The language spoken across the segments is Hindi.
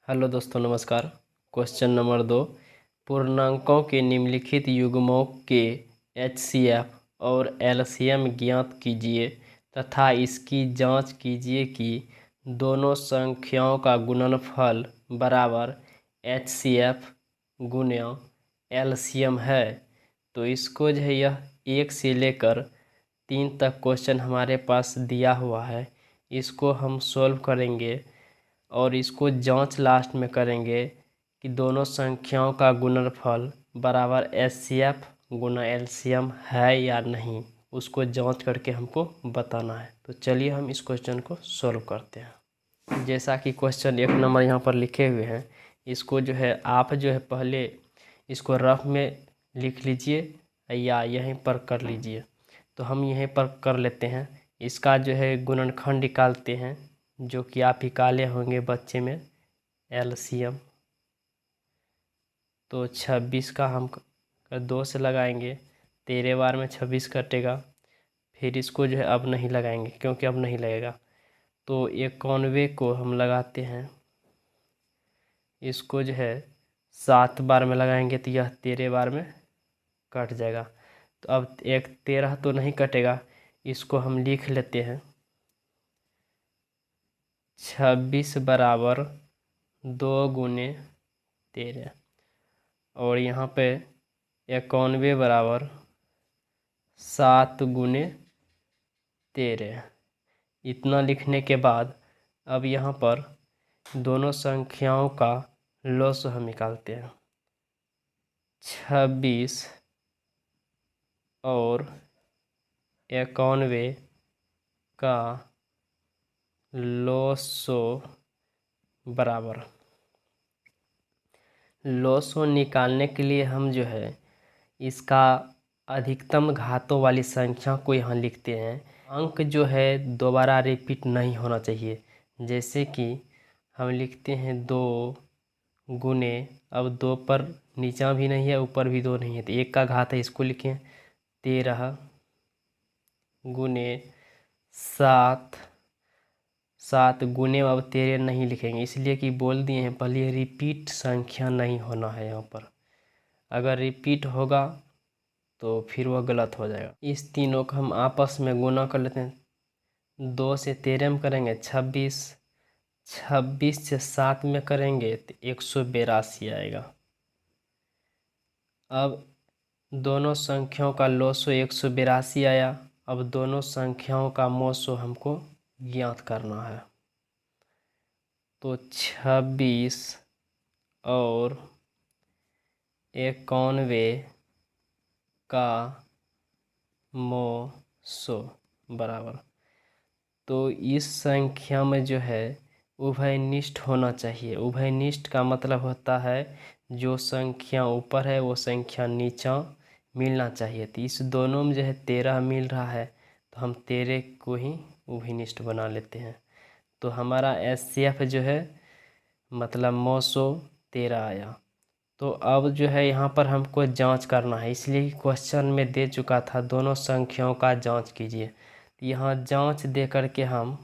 हेलो दोस्तों, नमस्कार। Question number 2। पूर्णांकों के निम्नलिखित युग्मों के एचसीएफ और एलसीएम ज्ञात कीजिए तथा इसकी जांच कीजिए कि दोनों संख्याओं का गुणनफल बराबर एचसीएफ गुणा एलसीएम है। तो इसको जो है यह 1 से लेकर 3 तक क्वेश्चन हमारे पास दिया हुआ है। इसको हम सॉल्व करेंगे और इसको जांच लास्ट में करेंगे कि दोनों संख्याओं का गुणनफल बराबर एचसीएफ गुना एलसीएम है या नहीं। उसको जांच करके हमको बताना है। तो चलिए हम इस क्वेश्चन को सॉल्व करते हैं। जैसा कि क्वेश्चन 1 नंबर यहाँ पर लिखे हुए हैं, इसको जो है आप जो है पहले इसको रफ में लिख लीजिए या यहीं पर कर लीजिए। तो हम यहीं पर कर लेते हैं। इसका जो है गुणनखंड निकालते हैं, जो कि आप निकाले होंगे बच्चे में, एलसीएम। तो 26 का हम 2 से लगाएंगे, 13 बार में 26 कटेगा। फिर इसको जो है अब नहीं लगाएंगे क्योंकि अब नहीं लगेगा। तो 91 को हम लगाते हैं, इसको जो है 7 बार में लगाएंगे तो यह 13 बार में कट जाएगा। तो अब 13 तो नहीं कटेगा, इसको हम लिख लेते हैं 26 बराबर 2 गुने 13 और यहाँ पे 91 बराबर 7 गुने 13। इतना लिखने के बाद अब यहाँ पर दोनों संख्याओं का लॉस हम निकालते हैं। 26 और 91 का लॉसो बराबर, लॉसो निकालने के लिए हम जो है इसका अधिकतम घातों वाली संख्या को यहाँ लिखते हैं। अंक जो है दोबारा रिपीट नहीं होना चाहिए। जैसे कि हम लिखते हैं 2 गुने, अब 2 पर नीचा भी नहीं है ऊपर भी 2 नहीं है तो 1 का घात है, इसको लिखें 13 गुने 7। 7 गुने अब 13 नहीं लिखेंगे, इसलिए कि बोल दिए हैं पहले रिपीट संख्या नहीं होना है। यहाँ पर अगर रिपीट होगा तो फिर वह गलत हो जाएगा। इस तीनों को हम आपस में गुना कर लेते हैं। 2 से 13 में करेंगे 26, 26 से 7 में करेंगे तो 182 आएगा। अब दोनों संख्याओं का लॉसो 182 आया। अब दोनों संख्याओं का मोसो हमको ज्ञात करना है। तो 26 और 91 का मोसो बराबर, तो इस संख्या में जो है उभयनिष्ठ होना चाहिए। उभयनिष्ठ का मतलब होता है जो संख्या ऊपर है वो संख्या नीचा मिलना चाहिए। तो इस दोनों में जो है 13 मिल रहा है तो हम 13 को ही उभयनिष्ठ बना लेते हैं। तो हमारा एचसीएफ जो है मतलब मोसो 13 आया। तो अब जो है यहाँ पर हमको जांच करना है, इसलिए क्वेश्चन में दे चुका था दोनों संख्याओं का जांच कीजिए। यहाँ जांच दे करके हम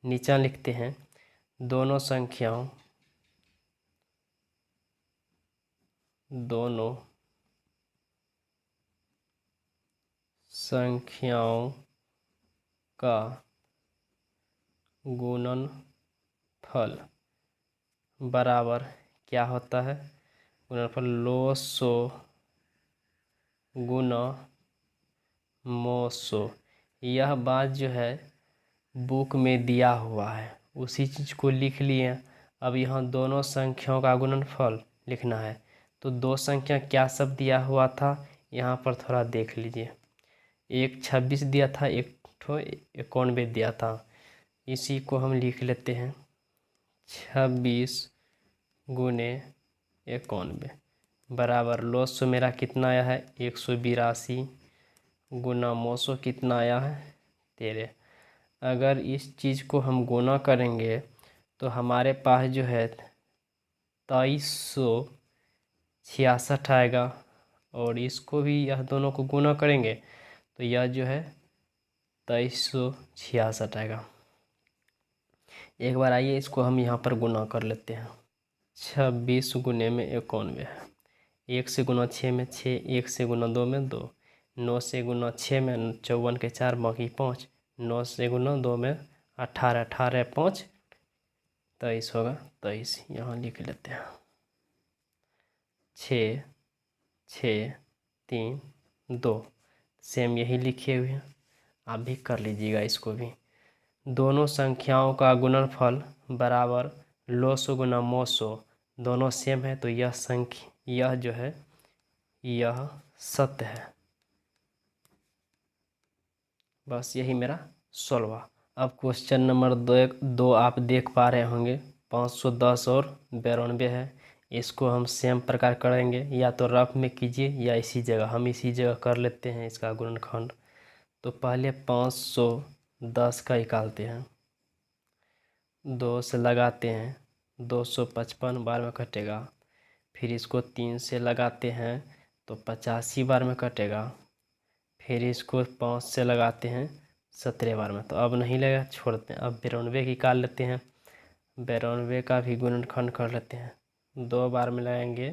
नीचा लिखते हैं दोनों संख्याओं का गुणनफल बराबर क्या होता है, गुणनफल लॉसो गुना मोसो। यह बात जो है बुक में दिया हुआ है, उसी चीज़ को लिख लिए। अब यहाँ दोनों संख्याओं का गुणनफल लिखना है। तो दो संख्या क्या सब दिया हुआ था यहाँ पर थोड़ा देख लीजिए। एक 26 दिया था, एक 91 दिया था। इसी को हम लिख लेते हैं 26 गुने 91 बराबर लॉस मेरा कितना आया है 182 गुना मोसो कितना आया है 13। अगर इस चीज़ को हम गुना करेंगे तो हमारे पास जो है 2366 आएगा। और इसको भी यह दोनों को गुना करेंगे तो यह जो है 2366 आएगा। एक बार आइए इसको हम यहाँ पर गुना कर लेते हैं। 26 गुने में 91 है, 1 से गुना 6 में 6, 1 से गुना 2 में 2, 9 से गुना 6 में 54 के 4 बाकी 5, 9 से गुना 2 में 18, 18 5 23 होगा, 23 यहाँ लिख लेते हैं। 6 6 3 2 सेम यही लिखे हुए हैं, आप भी कर लीजिएगा इसको भी। दोनों संख्याओं का गुणनफल बराबर लॉसो गुना मोसो, दोनों सेम है तो यह जो है यह सत्य है। बस यही मेरा सॉल्व हुआ। अब क्वेश्चन नंबर 2 आप देख पा रहे होंगे 510 और 92 है। इसको हम सेम प्रकार करेंगे, या तो रफ में कीजिए या इसी जगह, हम इसी जगह कर लेते हैं इसका गुणनखंड। तो पहले 510 का निकालते हैं, 2 से लगाते हैं 255 बार में कटेगा, फिर इसको 3 से लगाते हैं तो 85 बार में कटेगा, फिर इसको 5 से लगाते हैं 17 बार में, तो अब नहीं लगेगा, छोड़ते हैं। अब 92 की निकाल लेते हैं, 92 का भी गुणनखंड कर लेते हैं, 2 बार में लगाएंगे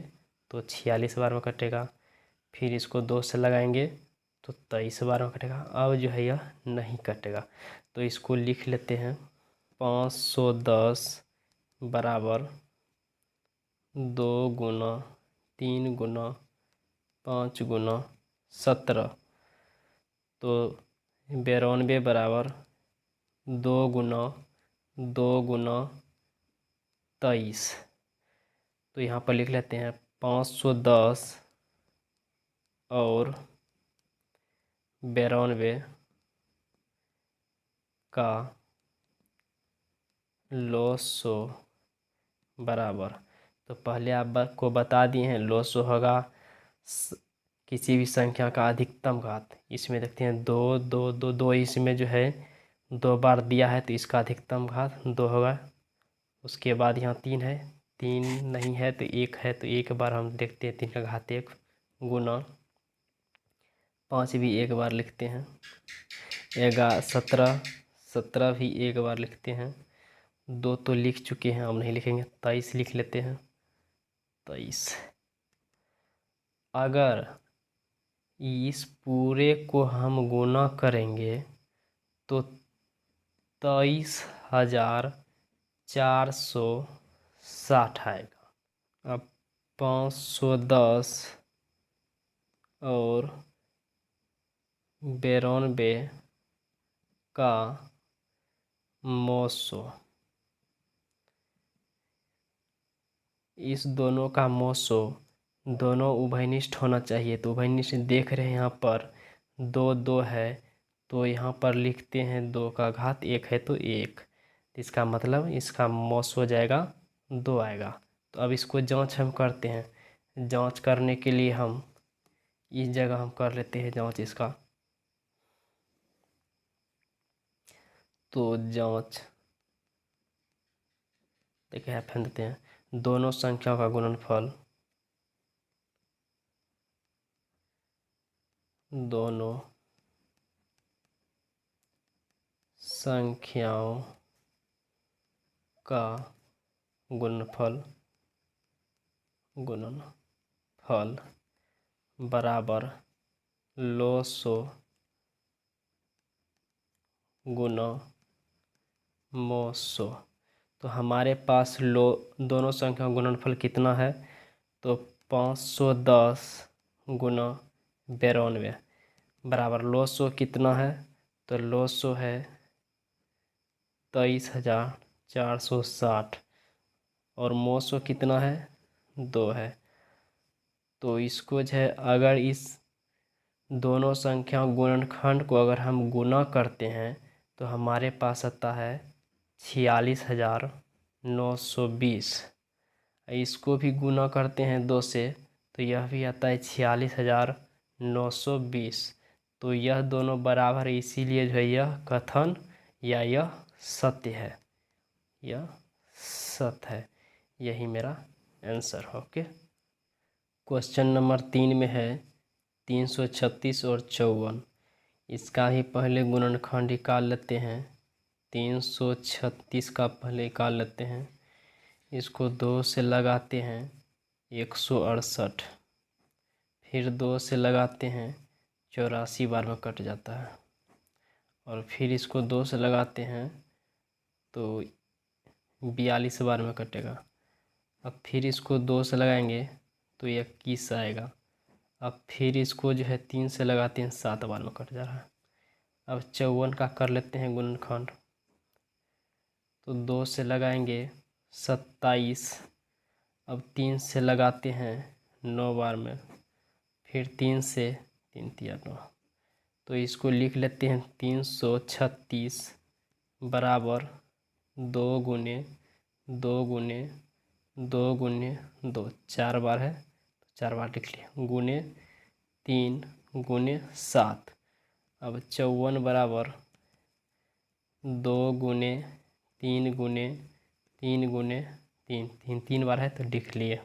तो 46 बार में कटेगा, फिर इसको 2 से लगाएंगे तो 23 बार में कटेगा। अब जो है यह नहीं कटेगा, तो इसको लिख लेते हैं 510 बराबर 2 गुना 3 गुना 5 गुना 17, तो 92 बराबर 2 गुना 23। तो यहाँ पर लिख लेते हैं 510 और 92 का लॉसो बराबर, तो पहले आपको बता दिए हैं लॉसो होगा किसी भी संख्या का अधिकतम घात। इसमें देखते हैं 2 2 2 2, इसमें जो है 2 बार दिया है तो इसका अधिकतम घात 2 होगा। उसके बाद यहाँ 3 है, 3 नहीं है तो 1 है, तो एक बार हम देखते हैं 3 का घात 1 गुना 5 भी एक बार लिखते हैं, 17 भी एक बार लिखते हैं, 2 तो लिख चुके हैं, हम नहीं लिखेंगे, 23 लिख लेते हैं। 23 अगर इस पूरे को हम गुना करेंगे तो 23,460 आएगा। अब 510 और 92 का मोसो, इस दोनों का मोसो दोनों उभयनिष्ठ होना चाहिए, तो उभयनिष्ठ देख रहे हैं यहाँ पर 2 2 है, तो यहाँ पर लिखते हैं 2 का घात 1 है तो 1, इसका मतलब इसका मोस हो जाएगा 2 आएगा। तो अब इसको जांच हम करते हैं, जांच करने के लिए हम इस जगह हम कर लेते हैं जांच इसका। तो जांच देखिए फेंक देते हैं, दोनों संख्याओं का गुणनफल, दोनों संख्याओं का गुणनफल बराबर लॉसो गुना मोसो। तो हमारे पास दोनों संख्या गुणनफल कितना है, तो 510 गुना 92 बराबर लॉसो कितना है, तो लॉसो है 23,460 और मोसो कितना है 2 है। तो इसको जो है अगर इस दोनों संख्या गुणनखंड को अगर हम गुना करते हैं तो हमारे पास आता है 46,920। इसको भी गुना करते हैं 2 से तो यह भी आता है 46,920। तो यह दोनों बराबर है, इसीलिए जो है यह कथन या यह सत्य है, यह सत्य है। यही मेरा आंसर है। ओके, क्वेश्चन नंबर 3 में है 336 और 54। इसका ही पहले गुणनखंड निकाल लेते हैं। 336 का पहले निकाल लेते हैं। इसको 2 से लगाते हैं 168, फिर 2 से लगाते हैं 84 बार में कट जाता है, और फिर इसको 2 से लगाते हैं तो 42 बार में कटेगा। अब फिर इसको 2 से लगाएंगे तो 21 आएगा। अब फिर इसको जो है 3 से लगाते हैं 7 बार में कट जा रहा है। अब 54 का कर लेते हैं गुणनखंड, तो 2 से लगाएंगे 27, अब 3 से लगाते हैं 9 बार में, फिर 3 से 3 तिया 9, तो इसको लिख लेते हैं 336 बराबर 2 गुने 2 गुने 2 गुने 2, 4 बार है तो 4 बार लिख लिया, गुने 3 गुने 7। अब 54 बराबर 2 गुने 3 गुने 3 गुने 3, 3 बार है तो लिख लिए।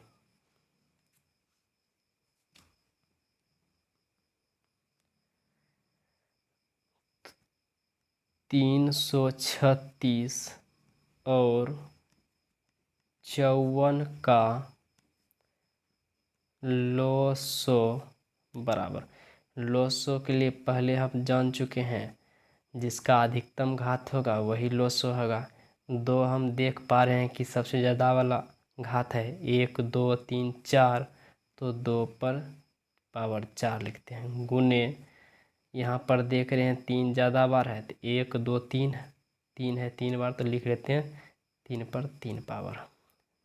तीन 336 और 54 का लॉसो बराबर, लॉसो के लिए पहले हम जान चुके हैं, जिसका अधिकतम घात होगा वही लॉसो होगा। 2 हम देख पा रहे हैं कि सबसे ज़्यादा वाला घात है 1 2 3 4, तो 2 पर पावर 4 लिखते हैं, गुने यहाँ पर देख रहे हैं 3 ज़्यादा बार है तो 1 2 3 है 3 बार तो लिख लेते हैं 3 पर 3 पावर,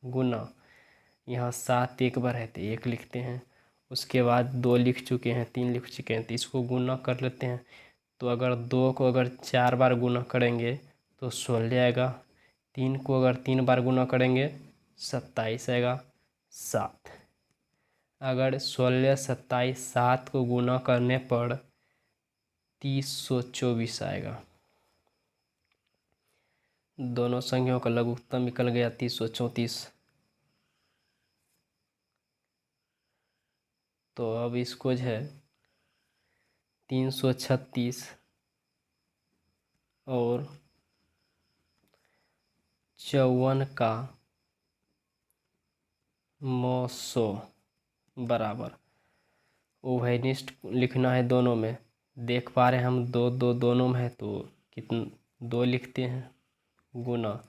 गुना यहाँ 7 एक बार है तो 1 लिखते हैं। उसके बाद 2 लिख चुके हैं 3 लिख चुके हैं तो इसको गुना कर लेते हैं। तो अगर 2 को अगर 4 बार गुना करेंगे तो 16 आएगा, 3 को अगर 3 बार गुना करेंगे 27 आएगा, 7 अगर 16 27 7 को गुना करने पर 3024 आएगा। दोनों संख्याओं का लघुत्तम निकल गया 3034। तो अब इसको जो है 336 और 54 का मौसो बराबर उभयनिष्ठ लिखना है। दोनों में देख पा रहे हैं हम 2 2 दोनों में है तो कितना 2 लिखते हैं, गुना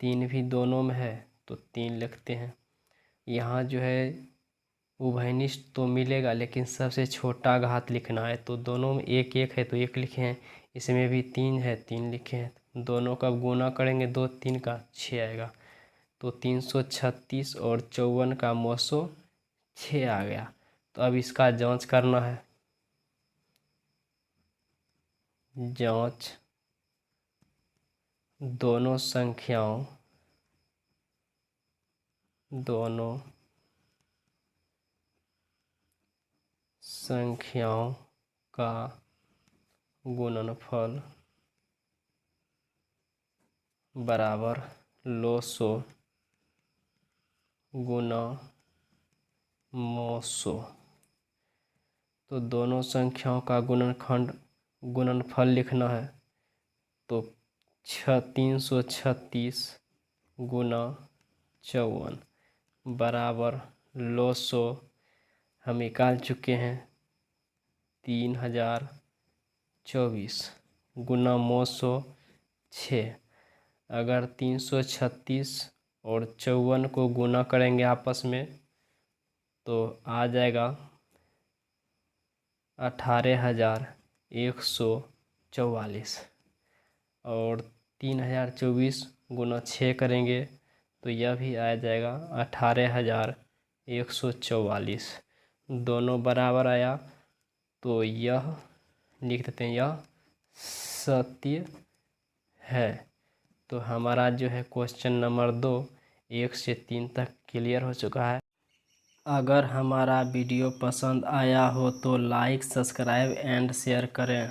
3 भी दोनों में है तो 3 लिखते हैं। यहाँ जो है उभयनिष्ठ तो मिलेगा लेकिन सबसे छोटा घात लिखना है, तो दोनों में 1 1 है तो 1 लिखे हैं, इसमें भी 3 है 3 लिखे हैं। दोनों का गुना करेंगे 2 3 का 6 आएगा, तो 336 और 54 का मौसो 6 आ गया। तो अब इसका जांच करना है, जांच दोनों संख्याओं का गुणनफल बराबर लॉसो गुना मौसो। तो दोनों संख्याओं का गुणनफल लिखना है, तो 336 गुना 54 बराबर लॉसो हम निकाल चुके हैं 3024 गुना मौसो 6। अगर 336 और 54 को गुना करेंगे आपस में तो आ जाएगा 18,144, और 3024 गुना 6 करेंगे तो यह भी आ जाएगा 18,144। दोनों बराबर आया तो यह लिख देते हैं, यह सत्य है। तो हमारा जो है क्वेश्चन नंबर 2 1 से 3 तक क्लियर हो चुका है। अगर हमारा वीडियो पसंद आया हो तो लाइक सब्सक्राइब एंड शेयर करें।